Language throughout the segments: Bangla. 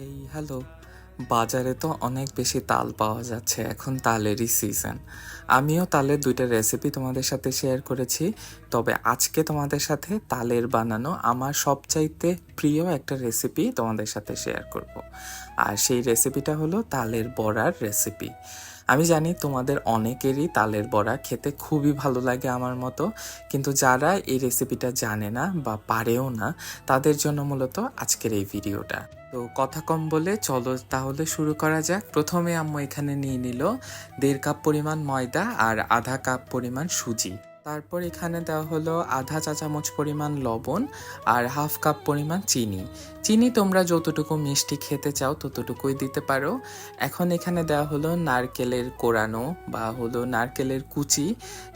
এই হ্যালো। বাজারে তো অনেক বেশি তাল পাওয়া যাচ্ছে, এখন তালেরই সিজন। আমিও তালের ২টা রেসিপি তোমাদের সাথে শেয়ার করেছি। তবে আজকে তোমাদের সাথে তালের বানানো আমার সবচাইতে প্রিয় একটা রেসিপি তোমাদের সাথে শেয়ার করব। আর সেই রেসিপিটা হলো তালের বড়ার রেসিপি। আমি জানি তোমাদের অনেকেরই তালের বড়া খেতে খুবই ভালো লাগে আমার মতো, কিন্তু যারা এই রেসিপিটা জানে না বা পারেও না, তাদের জন্য মূলত আজকের এই ভিডিওটা। তো কথা কম বলে চলো তাহলে শুরু করা যাক। প্রথমে আম্মু এখানে নিয়ে নিল ১.৫ কাপ পরিমাণ ময়দা আর আধা কাপ পরিমাণ সুজি। তারপর এখানে দেওয়া হলো আধা চা চামচ পরিমাণ লবণ আর হাফ কাপ পরিমাণ চিনি। চিনি তোমরা যতটুকু মিষ্টি খেতে চাও ততটুকুই দিতে পারো। এখন এখানে দেওয়া হলো নারকেলের কোড়ানো বা হলো নারকেলের কুচি,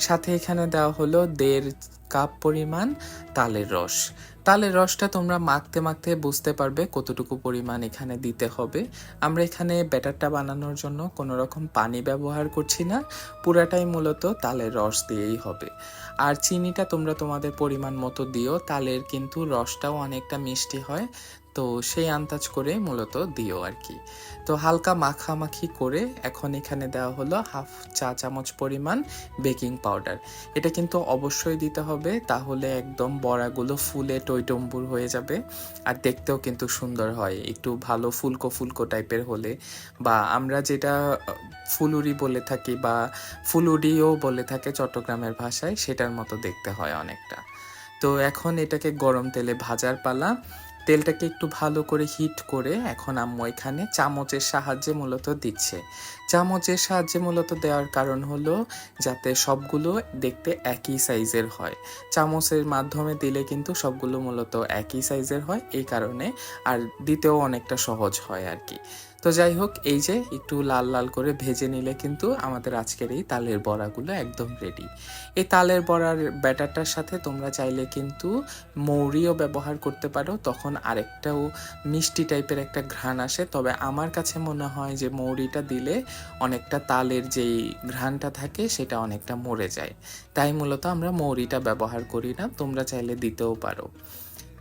সাথে এখানে দেওয়া হলো ১.৫ কাপ পরিমাণ তালের রস। তালের রসটা তোমরা মাখতে মাখতে বুঝতে পারবে কতটুকু পরিমাণ এখানে দিতে হবে। আমরা এখানে ব্যাটারটা বানানোর জন্য কোনো রকম পানি ব্যবহার করছি না, পুরাটাই মূলত তালের রস দিয়েই হবে। আর চিনিটা তোমরা তোমাদের পরিমাণ মতো দিও, তালের কিন্তু রসটাও অনেকটা মিষ্টি হয়, তো সেই আন্দাজ করে মূলত দিও আর কি। তো হালকা মাখামাখি করে এখন এখানে দেওয়া হলো হাফ চা চামচ পরিমাণ বেকিং পাউডার। এটা কিন্তু অবশ্যই দিতে হবে, তাহলে একদম বড়াগুলো ফুলে টইটম্বুর হয়ে যাবে আর দেখতেও কিন্তু সুন্দর হয়। একটু ভালো ফুলকো ফুলকো টাইপের হলে, বা আমরা যেটা ফুলুরি বলে থাকি বা ফুলুরিও বলে থাকে চট্টগ্রামের ভাষায়, সেটার মতো দেখতে হয় অনেকটা। তো এখন এটাকে গরম তেলে ভাজার পালা। তেলটাকে একটু ভালো করে হিট করে এখন আম্মু এখানে চামচের সাহায্যে মূলত দিচ্ছে। চামচের সাহায্যে মূলত দেওয়ার কারণ হলো যাতে সবগুলো দেখতে একই সাইজের হয়। চামচের মাধ্যমে দিলে কিন্তু সবগুলো মূলত একই সাইজের হয়, এই কারণে আর দিতেও অনেকটা সহজ হয় আর কি। তো যাই হোক, এই যে একটু লাল লাল করে ভেজে নিলে কিন্তু আমাদের আজকের এই তালের বড়াগুলো একদম রেডি। এই তালের বড়ার ব্যাটারটার সাথে তোমরা চাইলে কিন্তু মৌরিও ব্যবহার করতে পারো, তখন আরেকটাও মিষ্টি টাইপের একটা ঘ্রাণ আসে। তবে আমার কাছে মনে হয় যে মৌরিটা দিলে অনেকটা তালের যেই ঘ্রাণটা থাকে সেটা অনেকটা মরে যায়, তাই মূলত আমরা মৌরিটা ব্যবহার করি না, তোমরা চাইলে দিতেও পারো।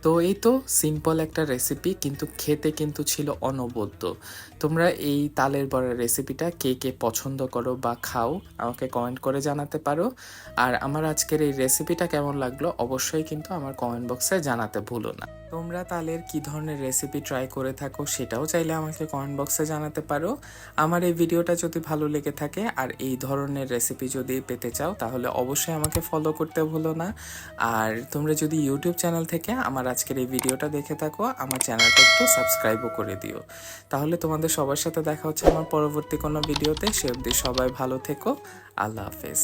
তো এই তো সিম্পল একটা রেসিপি, কিন্তু খেতে কিন্তু ছিল অনবদ্য। তোমরা এই তালের বড়ার রেসিপিটা কে কে পছন্দ করো বা খাও আমাকে কমেন্ট করে জানাতে পারো। আর আমার আজকের এই রেসিপিটা কেমন লাগলো অবশ্যই কিন্তু আমার কমেন্ট বক্সে জানাতে ভুলো না। তোমরা তালের কি ধরনের রেসিপি ট্রাই করে থাকো সেটাও চাইলে আমাকে কমেন্ট বক্সে জানাতে পারো। আমার এই ভিডিওটা যদি ভালো লেগে থাকে আর এই ধরনের রেসিপি যদি পেতে চাও তাহলে অবশ্যই আমাকে ফলো করতে ভুলো না। আর তোমরা যদি ইউটিউব চ্যানেল থেকে আমার আজকের এই ভিডিওটা দেখে থাকো, আমার চ্যানেলটা একটু সাবস্ক্রাইবও করে দিও। তাহলে তোমাদের সবার সাথে দেখা হচ্ছে আমার পরবর্তী কোনো ভিডিওতে। সে অবধি সবাই ভালো থেকো। আল্লাহ হাফেজ।